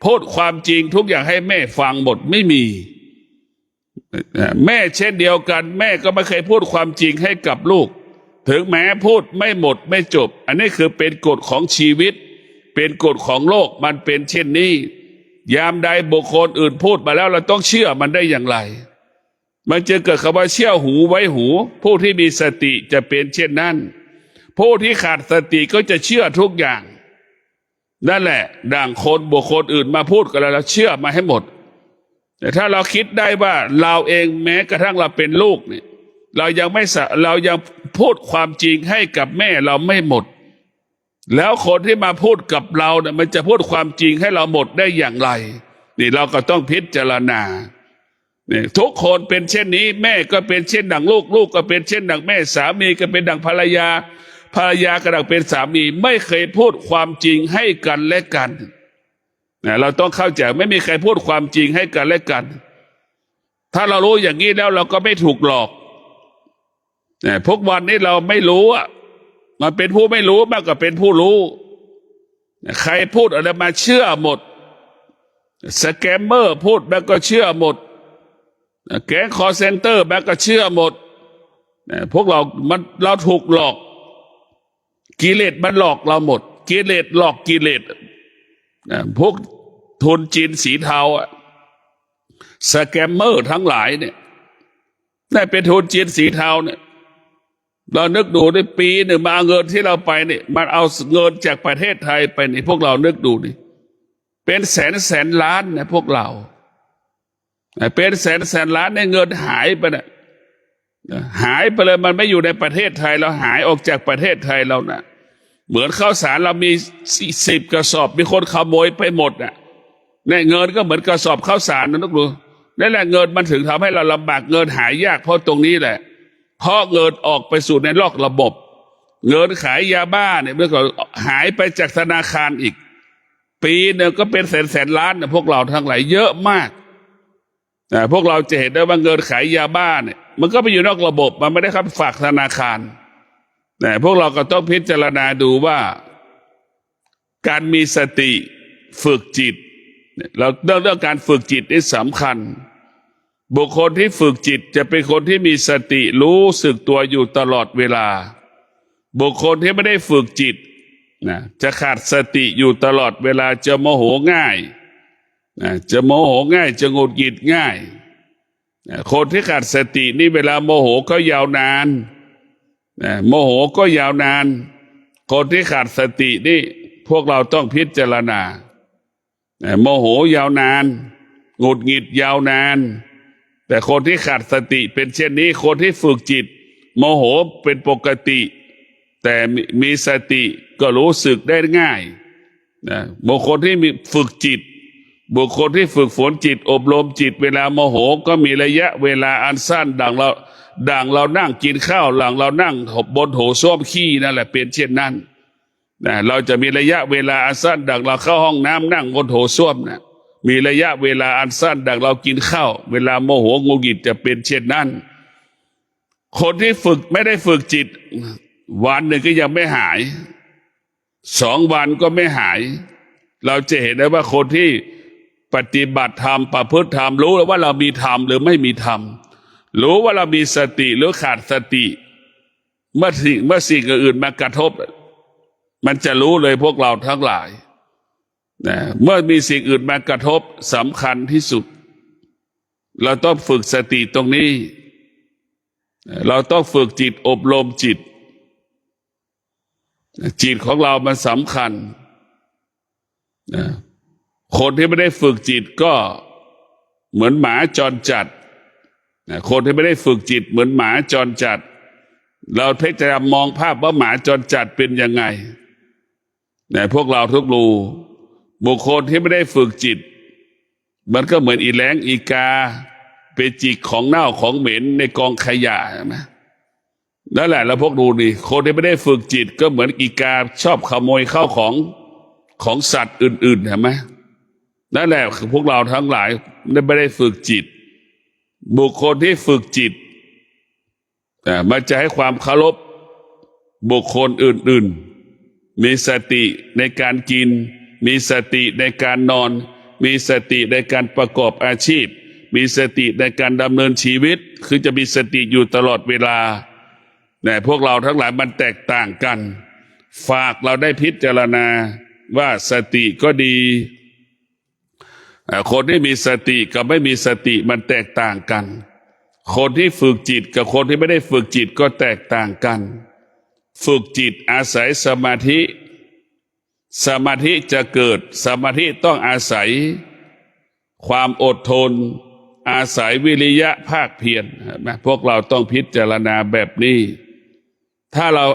[SPEAKER 1] พูดความจริงทุกอย่างให้แม่ฟังหมดไม่มีแม่เช่นเดียวกันแม่ก็ไม่เคยพูดความจริงให้กับลูก ถึงแม้พูดไม่หมดไม่จบอันนี้คือเป็นกฎของชีวิตเป็นกฎของโลกมันเป็นเช่นนี้ยามใดบุคคลอื่นพูดมาแล้วเราต้องเชื่อมันได้อย่างไรมันจะเกิดคำว่าเชื่อหูไว้หูผู้ที่มีสติจะเป็นเช่นนั้นผู้ที่ขาดสติก็จะเชื่อทุกอย่างนั่นแหละดังคนบุคคลอื่นมาพูดกับเราเชื่อมาให้หมดแต่ถ้าเราคิดได้ว่าเราเองแม้กระทั่งเราเป็นลูกเนี่ยเรายังพูดความจริงให้กับแม่เราไม่หมดแล้วคนที่มาพูดกับเราเนี่ยมันจะพูดความจริงให้เราหมดได้อย่างไรนี่เราก็ต้องพิจารณาเนี่ยทุกคนเป็นเช่นนี้แม่ก็เป็นเช่นดังลูกลูกก็เป็นเช่นดังแม่สามีก็เป็นดังภรรยาภรรยาก็ดังเป็นสามีไม่เคยพูดความจริงให้กันและกันเราต้องเข้าใจไม่มีใครพูดความจริงให้กันและกันถ้าเรารู้อย่างนี้แล้วเราก็ไม่ถูกหลอกพวกวันนี้เราไม่รู้อ่ะมันเป็นผู้ไม่รู้มากกว่าเป็นผู้รู้ใครพูดอะไรมาเชื่อหมดสแกมเมอร์พูดแม่ก็เชื่อหมดแก๊งคอลเซ็นเตอร์แม่ก็เชื่อหมดพวกเราถูกหลอกกิเลสมันหลอกเราหมดกิเลสหลอกกิเลสพวกทุนจีนสีเทาสแกมเมอร์ทั้งหลายเนี่ยได้เป็นทุนจีนสีเทาเนี่ยเรานึกดูในปีหนึ่งมาเอาเงินที่เราไปเนี่ยมันเอาเงินจากประเทศไทยไปนี่พวกเรานึกดูนี่เป็นแสนล้านนะพวกเราเป็นแสนล้านในเงินหายไปนะหายไปเลยมันไม่อยู่ในประเทศไทยเราหายออกจากประเทศไทยเรานะเหมือนข้าวสารเรามี10 กระสอบมีคนขโมยไปหมดน่ะเนี่ยเงินก็เหมือนกระสอบข้าวสารนะนึกดูนั่นแหละเงินมันถึงทำให้เราลำบากเงินหายยากเพราะตรงนี้แหละเพราะเงินออกไปสู่ในนอกระบบเงินขายยาบ้าเนี่ยเมื่อก่อนหายไปจากธนาคารอีกปีหนึ่งก็เป็นแสนล้านนะพวกเราทั้งหลายเยอะมากพวกเราจะเห็นได้ว่าเงินขายยาบ้าเนี่ยมันก็ไปอยู่นอกระบบมันไม่ได้เข้าฝากธนาคารแต่พวกเราก็ต้องพิจารณาดูว่าการมีสติฝึกจิตเราเรื่องการฝึกจิตนี่สำคัญบุคคลที่ฝึกจิตจะเป็นคนที่มีสติรู้สึกตัวอยู่ตลอดเวลาบุคคลที่ไม่ได้ฝึกจิตจะขาดสติอยู่ตลอดเวลาจะโมโหง่ายจะโมโหง่ายจะหงุดหงิดง่ายคนที่ขาดสตินี่เวลาโมโหก็ยาวนานโมโหก็ยาวนานคนที่ขาดสตินี่พวกเราต้องพิจารณาโมโหยาวนานหงุดหงิดยาวนานแต่คนที่ขาดสติเป็นเช่นนี้คนที่ฝึกจิตโมโหเป็นปกติแต่มีสติก็รู้สึกได้ง่ายบุคคลที่มีฝึกจิตบุคคลที่ฝึกฝนจิตอบรมจิตเวลาโมโหก็มีระยะเวลาอันสั้นดังเรานั่งกินข้าวหลังเรานั่งบนโถส้วมขี้นั่นแหละเป็นเช่นนั้นเราจะมีระยะเวลาอันสั้นดังเราเข้าห้องน้ำนั่งบนโถส้วมนะมีระยะเวลาอันสั้นดังเรากินข้าวเวลาโมโหงุนงิดจะเป็นเช่นนั้นคนที่ฝึกไม่ได้ฝึกจิตวันหนึ่งก็ยังไม่หาย2 วันก็ไม่หายเราจะเห็นได้ว่าคนที่ปฏิบัติธรรมประพฤติธรรมรู้ว่าเรามีธรรมหรือไม่มีธรรมรู้ว่าเรามีสติหรือขาดสติเมื่อสิ่งอื่นมากระทบมันจะรู้เลยพวกเราทั้งหลายเมื่อมีสิ่งอื่นมากระทบสำคัญที่สุดเราต้องฝึกสติตรงนี้เราต้องฝึกจิตอบรมจิตของเรามันสำคัญคนที่ไม่ได้ฝึกจิตก็เหมือนหมาจรจัดคนที่ไม่ได้ฝึกจิตเหมือนหมาจรจัดเราเพ่งจะมองภาพว่าหมาจรจัดเป็นยังไงพวกเราทุกรูบุคคลที่ไม่ได้ฝึกจิตมันก็เหมือนอีแล้งอีกาไปจิกของเน่าของเหม็นในกองขยะนะนั่นแหละแล้วพวกดูนี่คนที่ไม่ได้ฝึกจิตก็เหมือนอีกาชอบขโมยข้าวของสัตว์อื่นๆเห็นไหมนั่นแหละคือพวกเราทั้งหลายไม่ได้ฝึกจิตบุคคลที่ฝึกจิตมันจะให้ความเคารพบุคคลอื่นๆมีสติในการกินมีสติในการนอนมีสติในการประกอบอาชีพมีสติในการดำเนินชีวิตคือจะมีสติอยู่ตลอดเวลา แต่พวกเราทั้งหลายมันแตกต่างกัน ฝากเราได้พิจารณาว่าสติก็ดีคนที่มีสติกับไม่มีสติมันแตกต่างกันคนที่ฝึกจิตกับคนที่ไม่ได้ฝึกจิตก็แตกต่างกันฝึกจิตอาศัยสมาธิสมาธิจะเกิดสมาธิต้องอาศัยความอดทนอาศัยวิริยะภาคเพียรนะพวกเราต้องพิจารณาแบบนี้ถ้าเรา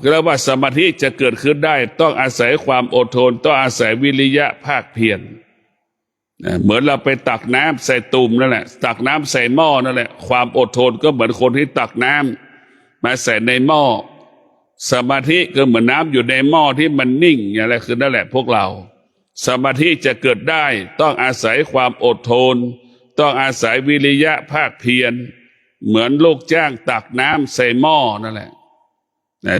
[SPEAKER 1] เรียกว่าสมาธิจะเกิดขึ้นได้ต้องอาศัยความอดทนต้องอาศัยวิริยะภาคเพียรเหมือนเราไปตักน้ำใส่ตุ่มนั่นแหละตักน้ำใส่หม้อนั่นแหละความอดทนก็เหมือนคนที่ตักน้ำมาใส่ในหม้อสมาธิก็เหมือนน้ำอยู่ในหม้อที่มันนิ่งอย่างไรคือนั่นแหละพวกเราสมาธิจะเกิดได้ต้องอาศัยความอดทนต้องอาศัยวิริยะภาคเพียรเหมือนลูกจ้างตักน้ำใส่หม้อนั่นแหละ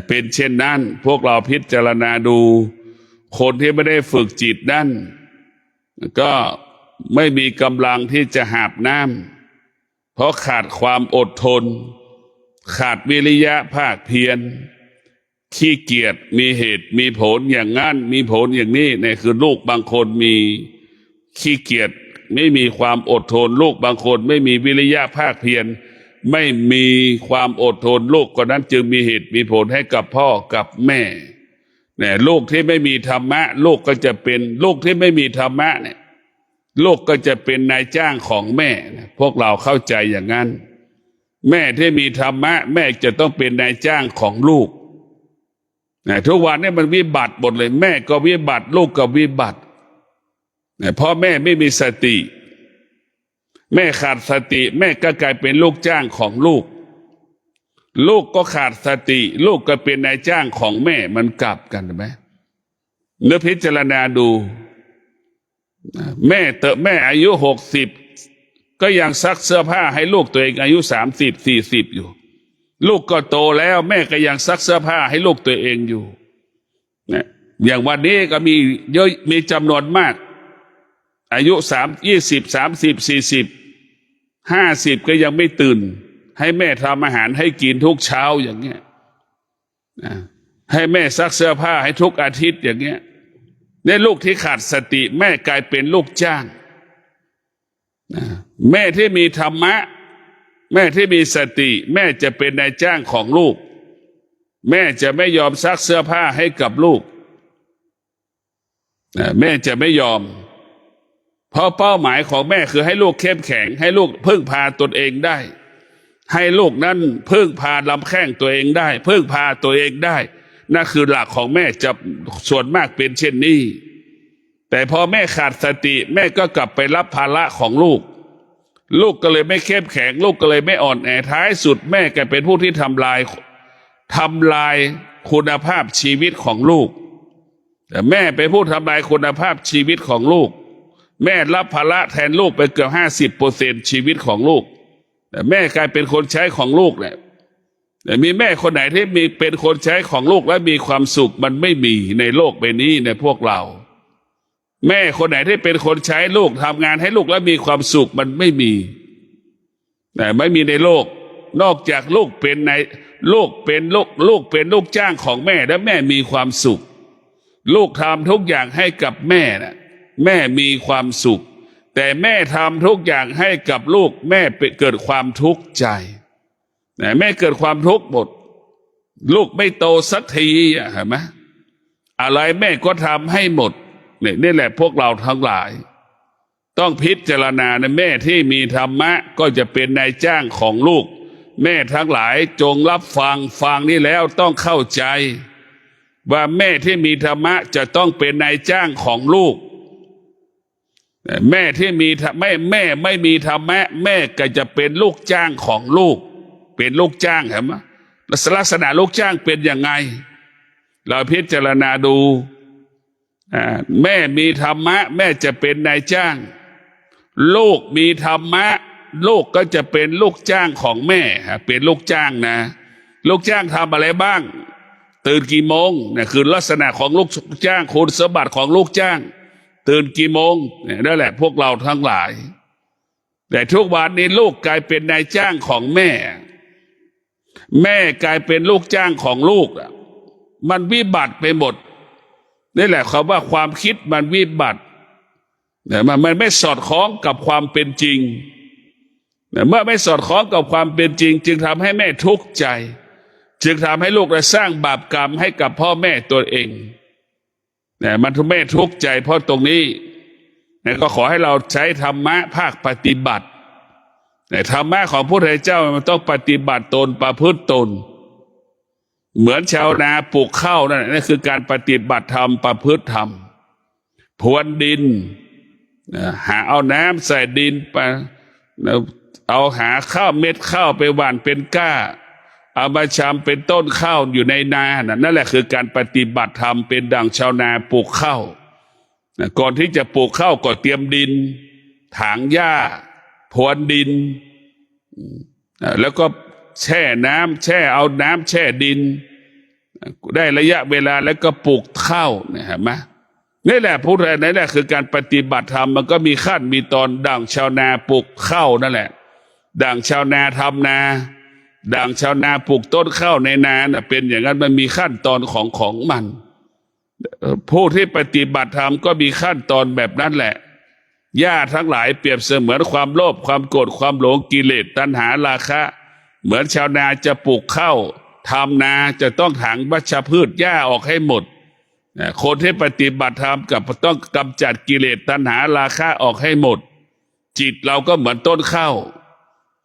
[SPEAKER 1] เป็นเช่นนั้นพวกเราพิจารณาดูคนที่ไม่ได้ฝึกจิตนั่นก็ไม่มีกำลังที่จะหาบน้ำเพราะขาดความอดทนขาดวิริยะภาคเพียรขี้เกียจมีเหตุมีผลอย่างงั้นมีผลอย่างนี้เนี่ยคือลูกบางคนมีขี้เกียจไม่มีความอดทนลูกบางคนไม่มีวิริยะภาคเพียรไม่มีความอดทนลูกคนนั้นจึงมีเหตุมีผลให้กับพ่อกับแม่เนี่ยลูกที่ไม่มีธรรมะลูกก็จะเป็นลูกที่ไม่มีธรรมะเนี่ยลูกก็จะเป็นนายจ้างของแม่พวกเราเข้าใจอย่างนั้นแม่ที่มีธรรมะแม่จะต้องเป็นนายจ้างของลูกทุกวันนี้มันวิบัติหมดเลยแม่ก็วิบัติลูกก็วิบัติเพราะแม่ไม่มีสติแม่ขาดสติแม่ก็กลายเป็นลูกจ้างของลูกลูกก็ขาดสติลูกก็เป็นนายจ้างของแม่มันกลับกันไหมเนื้อพิจารณาดูแม่อายุ60ก็ยังซักเสื้อผ้าให้ลูกตัวเองอายุ30-40อยู่ลูกก็โตแล้วแม่ก็ยังซักเสื้อผ้าให้ลูกตัวเองอยู่นะอย่างวันนี้ก็มีเยอะมีจำนวนมากอายุ20-30-40-50ก็ยังไม่ตื่นให้แม่ทำอาหารให้กินทุกเช้าอย่างเงี้ยให้แม่ซักเสื้อผ้าให้ทุกอาทิตย์อย่างเงี้ยเนี่ยลูกที่ขาดสติแม่กลายเป็นลูกจ้างแม่ที่มีธรรมะแม่ที่มีสติแม่จะเป็นนายจ้างของลูกแม่จะไม่ยอมซักเสื้อผ้าให้กับลูกแม่จะไม่ยอมเพราะเป้าหมายของแม่คือให้ลูกเข้มแข็งให้ลูกพึ่งพาตนเองได้ให้ลูกนั้นพึ่งพาลำแข้งตัวเองได้พึ่งพาตัวเองได้นั่นคือหลักของแม่จะส่วนมากเป็นเช่นนี้แต่พอแม่ขาดสติแม่ก็กลับไปรับภาระของลูกลูกก็เลยไม่เข้มแข็งลูกก็เลยไม่อ่อนแอท้ายสุดแม่ก็เป็นผู้ที่ทำลายคุณภาพชีวิตของลูกแต่แม่เป็นผู้ทำลายคุณภาพชีวิตของลูกแม่รับภาระแทนลูกไปเกือบ50%ชีวิตของลูกแต่แม่กลายเป็นคนใช้ของลูกเนี่ยแต่มีแม่คนไหนที่มีเป็นคนใช้ของลูกและมีความสุขมันไม่มีในโลกใบนี้ในพวกเราแม่คนไหนที่เป็นคนใช้ลูกทำงานให้ลูกแล้วมีความสุขมันไม่มีแต่ไม่มีในโลกนอกจากลูกเป็นลูกเป็นลูกจ้างของแม่และแม่มีความสุขลูกทำทุกอย่างให้กับแม่นะแม่มีความสุขแต่แม่ทำทุกอย่างให้กับลูกแม่เกิดความทุกข์ใจแม่เกิดความทุกข์หมดลูกไม่โตสักทีเห็นไหมอะไรแม่ก็ทำให้หมดนี่แหละพวกเราทั้งหลายต้องพิจารณาในแม่ที่มีธรรมะก็จะเป็นนายจ้างของลูกแม่ทั้งหลายจงรับฟังนี่แล้วต้องเข้าใจว่าแม่ที่มีธรรมะจะต้องเป็นนายจ้างของลูกแม่ที่มีแม่ไม่มีธรรมะแม่ก็จะเป็นลูกจ้างของลูกเป็นลูกจ้างเห็นไหมลักษณะลูกจ้างเป็นยังไงเราพิจารณาดูแม่มีธรรมะแม่จะเป็นนายจ้างลูกมีธรรมะลูกก็จะเป็นลูกจ้างของแม่เป็นลูกจ้างนะลูกจ้างทำอะไรบ้างตื่นกี่โมงเนี่ยคือลักษณะของลูกจ้างคุณสมบัติของลูกจ้างตื่นกี่โมงเนี่ยนั่นแหละพวกเราทั้งหลายแต่ทุกวันนี้ลูกกลายเป็นนายจ้างของแม่ แม่กลายเป็นลูกจ้างของลูกอ่ะมันวิบัติไปหมดนี่แหละคำว่าความคิดมันวิบัติเนี่ยมันไม่สอดคล้องกับความเป็นจริงเมื่อไม่สอดคล้องกับความเป็นจริงจึงทำให้แม่ทุกข์ใจจึงทำให้ลูกได้สร้างบาปกรรมให้กับพ่อแม่ตัวเองเนี่ยมันทำให้แม่ทุกข์ใจเพราะตรงนี้เนี่ยก็ขอให้เราใช้ธรรมะภาคปฏิบัติเนี่ยธรรมะของพระพุทธเจ้ามันต้องปฏิบัติตนประพฤติตนเหมือนชาวนาปลูกข้าวนั่นคือการปฏิบัติธรรมประพฤติธรรมพรวนดินหาเอาน้ำใส่ดินไปเอาหาข้าวเม็ดข้าวไปหว่านเป็นก้าเอามาชำเป็นต้นข้าวอยู่ในนานั่นแหละคือการปฏิบัติธรรมเป็นดั่งชาวนาปลูกข้าวก่อนที่จะปลูกข้าวก็เตรียมดินถางหญ้าพรวนดินแล้วก็แช่น้ำเอาน้ำแช่ดินได้ระยะเวลาแล้วก็ปลูกข้าวเนี่ยเห็นไหมนี่แหละพูดอะไรนี่แหละคือการปฏิบัติธรรมมันก็มีขั้นมีตอนดั่งชาวนาปลูกข้าวนั่นแหละดั่งชาวนาทำนาดั่งชาวนาปลูกต้นข้าวในนาเป็นอย่างนั้นมันมีขั้นตอนของมันผู้ที่ปฏิบัติธรรมก็มีขั้นตอนแบบนั้นแหละหญ้าทั้งหลายเปรียบเสมือนความโลภความโกรธความหลงกิเลสตัณหาราคะเหมือนชาวนาจะปลูกข้าวทำนาจะต้องถางวัชพืชหญ้าออกให้หมดคนที่ปฏิบัติธรรมกับต้องกำจัดกิเลสตัณหาราคะออกให้หมดจิตเราก็เหมือนต้นข้าว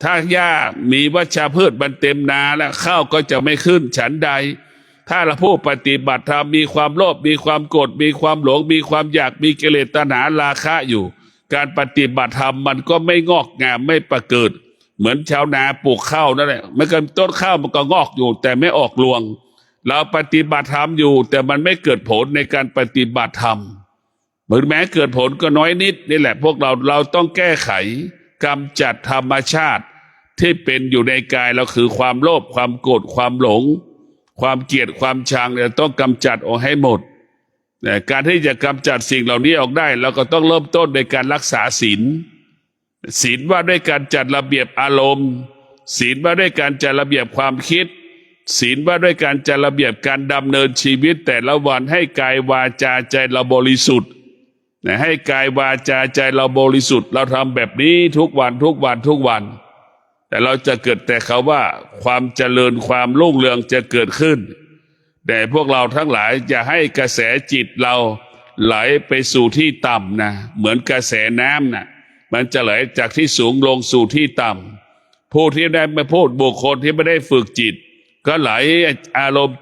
[SPEAKER 1] ถ้าหญ้ามีวัชพืชมันเต็มนาแล้วข้าวก็จะไม่ขึ้นฉันใดถ้าเราผู้ปฏิบัติธรรมมีความโลภมีความโกรธมีความหลงมีความอยากมีกิเลสตัณหาราคะอยู่การปฏิบัติธรรมมันก็ไม่งอกงามไม่ประเกิดเหมือนชาวนาปลูกข้าวนั่นแหละไม่เกินต้นข้าวมันก็งอกอยู่แต่ไม่ออกรวงเราปฏิบัติธรรมอยู่แต่มันไม่เกิดผลในการปฏิบัติธรรมเหมือนแม้เกิดผลก็น้อยนิดนี่แหละพวกเราต้องแก้ไขกำจัดธรรมชาติที่เป็นอยู่ในกายเราคือความโลภความโกรธความหลงความเกลียดความชังเนี่ยต้องกำจัดออกให้หมดแต่การที่จะกำจัดสิ่งเหล่านี้ออกได้เราก็ต้องเริ่มต้นในการรักษาศีลว่าด้วยการจัดระเบียบอารมณ์ศีลว่าด้วยการจัดระเบียบความคิดศีลว่าด้วยการจัดระเบียบการดำเนินชีวิตแต่ละวันให้กายวาจาใจเราบริสุทธิ์ให้กายวาจาใจเราบริสุทธิ์เราทำแบบนี้ทุกวันแต่เราจะเกิดแต่เขาว่าความเจริญความรุ่งเรืองจะเกิดขึ้นแต่พวกเราทั้งหลายอย่าให้กระแสจิตเราไหลไปสู่ที่ต่ำนะเหมือนกระแสน้ำนะมันจะไหลจากที่สูงลงสู่ที่ต่ำผู้ที่ได้ไม่พูดบุคคลที่ไม่ได้ฝึกจิตก็ไหลอารมณ์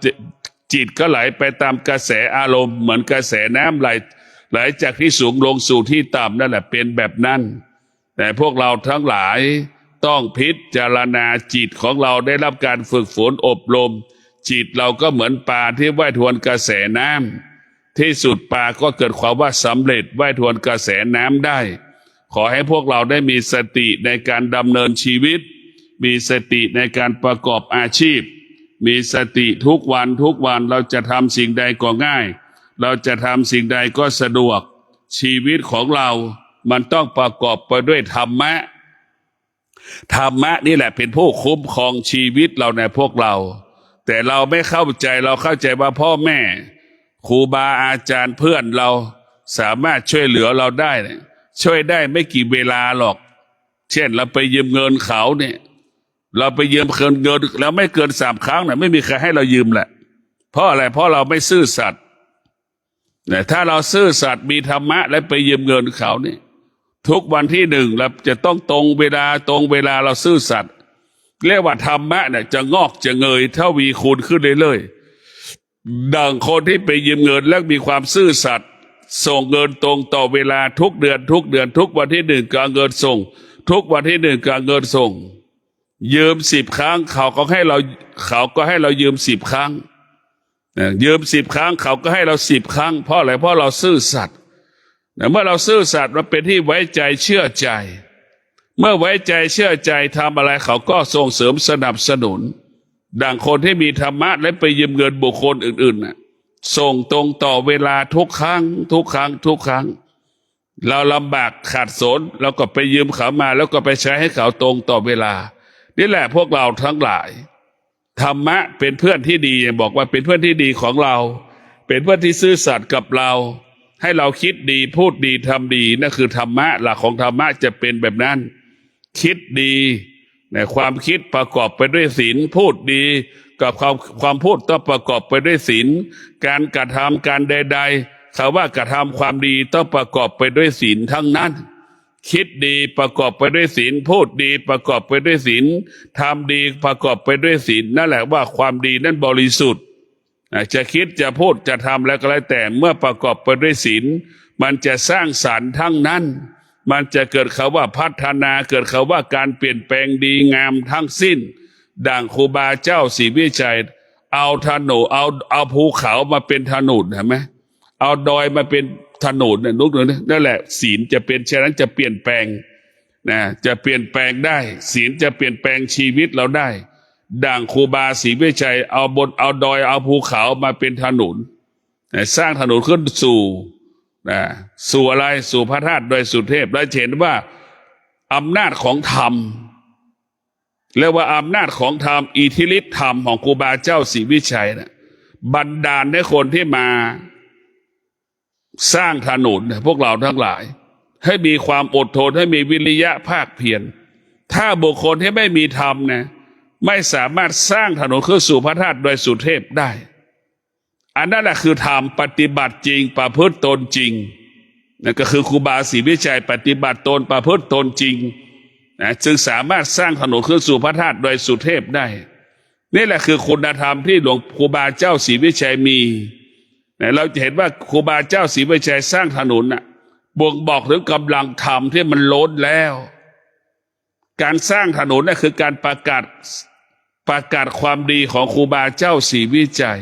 [SPEAKER 1] จิตก็ไหลไปตามกระแสอารมณ์เหมือนกระแสน้ำไหลจากที่สูงลงสู่ที่ต่ำนั่นแหละเป็นแบบนั้นแต่พวกเราทั้งหลายต้องพิจารณาจิตของเราได้รับการฝึกฝนอบรมจิตเราก็เหมือนปลาที่ว่ายทวนกระแสน้ำที่สุดปลาก็เกิดความว่าสำเร็จว่ายทวนกระแสน้ำได้ขอให้พวกเราได้มีสติในการดำเนินชีวิตมีสติในการประกอบอาชีพมีสติทุกวันเราจะทำสิ่งใดก็ง่ายเราจะทำสิ่งใดก็สะดวกชีวิตของเรามันต้องประกอบไปด้วยธรรมะนี่แหละเป็นผู้คุ้มครองชีวิตเราในพวกเราแต่เราไม่เข้าใจเราเข้าใจว่าพ่อแม่ครูบาอาจารย์เพื่อนเราสามารถช่วยเหลือเราได้ช่วยได้ไม่กี่เวลาหรอกเช่นเราไปยืมเงินเขาเนี่ยเราไปยืมเงินแล้วไม่เกิน3 ครั้งนะไม่มีใครให้เรายืมแหละเพราะอะไรเพราะเราไม่ซื่อสัตย์แต่ถ้าเราซื่อสัตย์มีธรรมะและไปยืมเงินเขาเนี่ยทุกวันที่1เราจะต้องตรงเวลาเราซื่อสัตย์เรียกว่าธรรมะเนี่ยจะงอกจะเงยเท่าวีคูณขึ้นเรื่อยๆดังคนที่ไปยืมเงินแล้วมีความซื่อสัตย์ส่งเงินตรงต่อเวลาทุกเดือนทุกวันที่1ก็เอาเงินส่งทุกวันที่1ก็เอาเงินส่งยืม10 ครั้งเขาก็ให้เรายืม10 ครั้งยืม10 ครั้งเขาก็ให้เรา10 ครั้งเพราะอะไรเพราะเราซื่อสัตย์เมื่อเราซื่อสัตย์มันเป็นที่ไว้ใจเชื่อใจเมื่อไว้ใจเชื่อใจทำอะไรเขาก็ส่งเสริมสนับสนุนดังคนที่มีธรรมะและไปยืมเงินบุคคลอื่นๆส่งตรงต่อเวลาทุกครั้งเราลำบากขาดสนเราก็ไปยืมเขามาแล้วก็ไปใช้ให้เขาตรงต่อเวลานี่แหละพวกเราทั้งหลาย ธรรมะเป็นเพื่อนที่ดีบอกว่าเป็นเพื่อนที่ดีของเรา เป็นเพื่อนที่ซื่อสัตย์กับเรา ให้เราคิดดีพูดดีทำดีนั่นคือธรรมะหลักของธรรมะจะเป็นแบบนั้นคิดดีในความคิดประกอบไปด้วยศีลพูดดีกับความพูดต้องประกอบไปด้วยศีลการกระทำการใดๆเขาว่ากระทำความดีต้องประกอบไปด้วยศีลทั้งนั้นคิดดีประกอบไปด้วยศีลพูดดีประกอบไปด้วยศีลทำดีประกอบไปด้วยศีลนั่นแหละว่าความดีนั้นบริสุทธิ์จะคิดจะพูดจะทำแล้วก็แล้วแต่เมื่อประกอบไปด้วยศีลมันจะสร้างสรรค์ทั้งนั้นมันจะเกิดคำว่าพัฒนาเกิดคำว่าการเปลี่ยนแปลงดีงามทั้งสิ้นดังครูบาเจ้าศรีวิชัยเอาถนนเอาภูเขามาเป็นถนนเห็นไหมเอาดอยมาเป็นถนนนุกนั่นแหละศีลจะเป็นเช่นนั้นจะเปลี่ยนแปลงนะจะเปลี่ยนแปลงได้ศีลจะเปลี่ยนแปลงชีวิตเราได้ดังครูบาศรีวิชัยเอาดอยเอาภูเขามาเป็นถนนสร้างถนนขึ้นสู่อะไรสู่พระธาตุโดยสุเทพและเห็นว่าอำนาจของธรรมเรียกว่าอำนาจของธรรมอิทธิฤทธิธรรมของครูบาเจ้าศรีวิชัยนะบันดาลให้คนที่มาสร้างถนนพวกเราทั้งหลายให้มีความอดทนให้มีวิริยะภาคเพียรถ้าบุคคลที่ไม่มีธรรมนะไม่สามารถสร้างถนนขึ้นสู่พระธาตุโดยสุเทพได้อันนั้นแหละคือธรรมปฏิบัติจริงประพฤติตนจริงนั่นก็คือครูบาศรีวิชัยปฏิบัติตนประพฤติตนจริงจึงสามารถสร้างถนนขึ้นสู่พระธาตุโดยสุเทพได้นี่แหละคือคุณธรรมที่หลวงครูบาเจ้าศรีวิชัยมีเราจะเห็นว่าครูบาเจ้าศรีวิชัยสร้างถนนบ่งบอกถึงกำลังธรรมที่มันล้นแล้วการสร้างถนนนั่นคือการประกาศความดีของครูบาเจ้าศรีวิชัย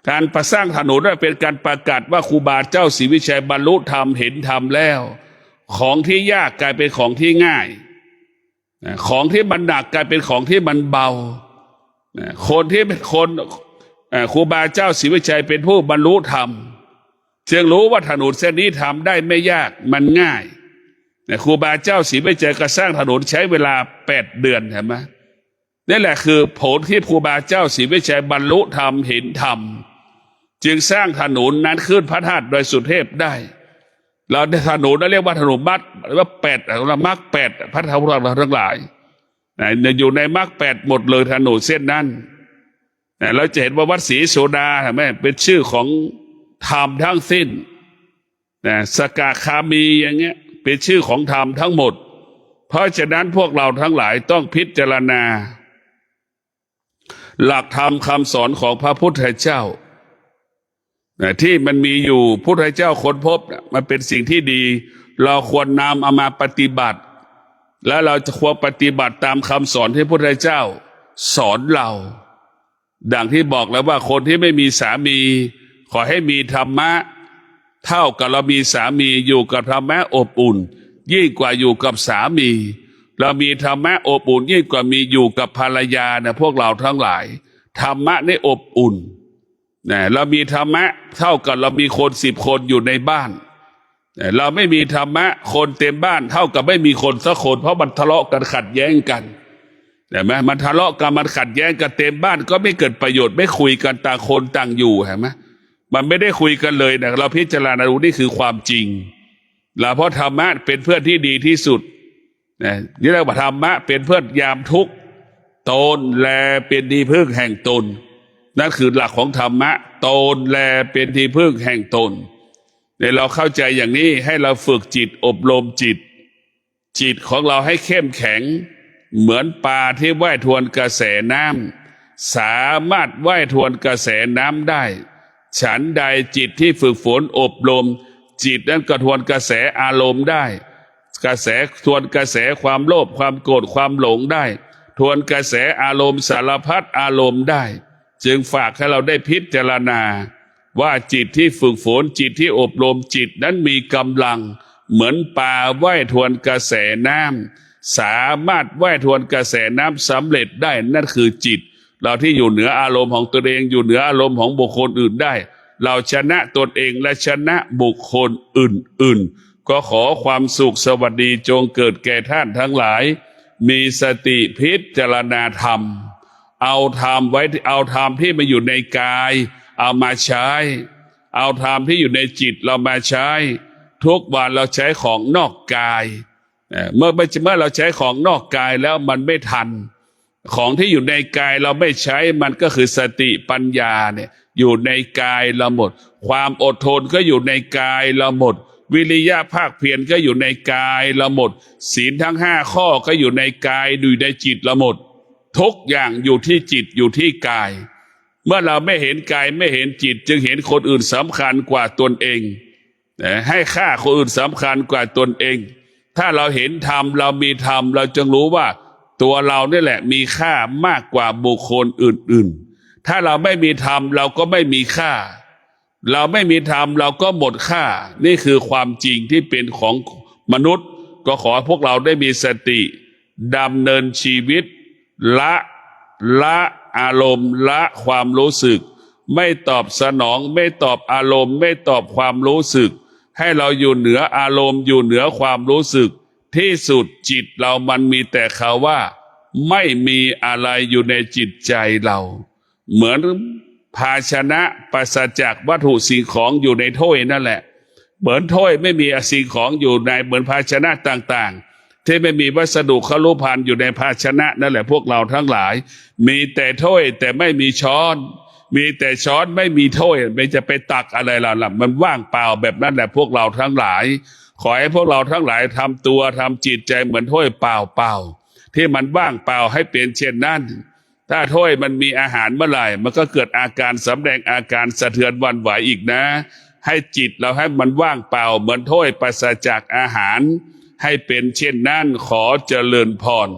[SPEAKER 1] การประสร้างถนนนั่นเป็นการประกาศว่าครูบาเจ้าศรีวิชัยบรรลุธรรมเห็นธรรมแล้วของที่ยากกลายเป็นของที่ง่ายของที่มันหนักกลายเป็นของที่มันเบาคนที่เป็นคนครูบาเจ้าศรีวิชัยเป็นผู้บรรลุธรรมจึงรู้ว่าถนนเส้นนี้ทำได้ไม่ยากมันง่ายครูบาเจ้าศรีวิชัยก็สร้างถนนใช้เวลา8 เดือนเห็นไหมนี่แหละคือผลที่ครูบาเจ้าศรีวิชัยบรรลุธรรมเห็นธรรมจึงสร้างถนนนั้นขึ้นพระธาตุโดยสุเทพได้เราในถนนนั้นเรียกว่าถนนมัดหรือว่าเรามรรค8พระธรรมเราทั้งหลายอยู่ในมรรค8หมดเลยถนนเส้นนั้นเราจะเห็นว่าวัดศรีโสดาเห็นไหมเป็นชื่อของธรรมทั้งสิ้นสกาคามีอย่างเงี้ยเป็นชื่อของธรรมทั้งหมดเพราะฉะนั้นพวกเราทั้งหลายต้องพิจารณาหลักธรรมคำสอนของพระพุทธเจ้าที่มันมีอยู่พุทธเจ้าค้นพบมันเป็นสิ่งที่ดีเราควรนำเอามาปฏิบัติและเราจะควรปฏิบัติตามคำสอนที่พระพุทธเจ้าสอนเราดังที่บอกแล้วว่าคนที่ไม่มีสามีขอให้มีธรรมะเท่ากับเรามีสามีอยู่กับธรรมะอบอุ่นยิ่งกว่าอยู่กับสามีเรามีธรรมะอบอุ่นยิ่งกว่ามีอยู่กับภรรยาพวกเราทั้งหลายธรรมะนี่อบอุ่นเรามีธรรมะเท่ากับเรามีคน10 คนอยู่ในบ้านเราไม่มีธรรมะคนเต็มบ้านเท่ากับไม่มีคนสักคนเพราะมันทะเลาะกันขัดแย้งกันเห็นไหมมันทะเลาะกันมันขัดแย้งกันเต็มบ้านก็ไม่เกิดประโยชน์ไม่คุยกันต่างคนต่างอยู่เห็นไหมมันไม่ได้คุยกันเลยเราพิจารณาดูนี่คือความจริงเพราะธรรมะเป็นเพื่อนที่ดีที่สุดนี่เรียกว่าธรรมะเป็นเพื่อนยามทุกข์ตนแลเป็นที่พึ่งแห่งตนนั่นคือหลักของธรรมะตนแลเป็นที่พึ่งแห่งตนเราเข้าใจอย่างนี้ให้เราฝึกจิตอบรมจิตของเราให้เข้มแข็งเหมือนปลาที่ว่ายทวนกระแสน้ำสามารถว่ายทวนกระแสน้ำได้ฉันใดจิตที่ฝึกฝนอบรมจิตนั้นก็ทวนกระแสอารมณ์ได้ทวนกระแสความโลภความโกรธความหลงได้ทวนกระแสอารมณ์สารพัดอารมณ์ได้จึงฝากให้เราได้พิจารณาว่าจิตที่ฝึกฝนจิตที่อบรมจิตนั้นมีกำลังเหมือนปลาว่ายทวนกระแสน้ำสามารถว่ายทวนกระแสน้ำสำเร็จได้นั่นคือจิตเราที่อยู่เหนืออารมณ์ของตัวเองอยู่เหนืออารมณ์ของบุคคลอื่นได้เราชนะตนเองและชนะบุคคลอื่นๆก็ขอความสุขสวัสดีจงเกิดแก่ท่านทั้งหลายมีสติพิจารณาธรรม เอาธรรมไว้เอาธรรมที่มาอยู่ในกายเอามาใช้เอาธรรมที่อยู่ในจิตเรามาใช้ทุกวันเราใช้ของนอกกายเมื่อเราใช้ของนอกกายแล้วมันไม่ทันของที่อยู่ในกายเราไม่ใช้มันก็คือสติปัญญาเนี่ยอยู่ในกายเราหมดความอดทนก็อยู่ในกายเราหมดวิริยะภาคเพียรก็อยู่ในกายเราหมดศีลทั้ง5ข้อก็อยู่ในกายอยู่ในจิตเราหมดทุกอย่างอยู่ที่จิตอยู่ที่กายเมื่อเราไม่เห็นกายไม่เห็นจิตจึงเห็นคนอื่นสำคัญกว่าตนเองให้ค่าคนอื่นสำคัญกว่าตนเองถ้าเราเห็นธรรมเรามีธรรมเราจึงรู้ว่าตัวเรานี่แหละมีค่ามากกว่าบุคคลอื่นๆถ้าเราไม่มีธรรมเราก็ไม่มีค่าเราไม่มีธรรมเราก็หมดค่านี่คือความจริงที่เป็นของมนุษย์ก็ขอให้พวกเราได้มีสติดำเนินชีวิตละอารมณ์ละความรู้สึกไม่ตอบสนองไม่ตอบอารมณ์ไม่ตอบความรู้สึกให้เราอยู่เหนืออารมณ์อยู่เหนือความรู้สึกที่สุดจิตเรามันมีแต่คำว่าไม่มีอะไรอยู่ในจิตใจเราเหมือนภาชนะปราศจากวัตถุสิ่งของอยู่ในถ้วยนั่นแหละเหมือนถ้วยไม่มีสิ่งของอยู่ในเหมือนภาชนะต่างๆที่ไม่มีวัสดุคลุภัณฑ์อยู่ในภาชนะนั่นแหละพวกเราทั้งหลายมีแต่ถ้วยแต่ไม่มีช้อนมีแต่ช้อนไม่มีถ้วยมันจะไปตักอะไรล่ะมันว่างเปล่าแบบนั้นแหละพวกเราทั้งหลายขอให้พวกเราทั้งหลายทำตัวทำจิตใจเหมือนถ้วยเปล่าที่มันว่างเปล่าให้เป็นเช่นนั้นถ้าถ้วยมันมีอาหารเมื่อไหร่มันก็เกิดอาการสำแดงอาการสะเทือนหวั่นไหวอีกนะให้จิตเราให้มันว่างเปล่าเหมือนถ้วยปราศจากอาหารให้เป็นเช่นนั้นขอเจริญพร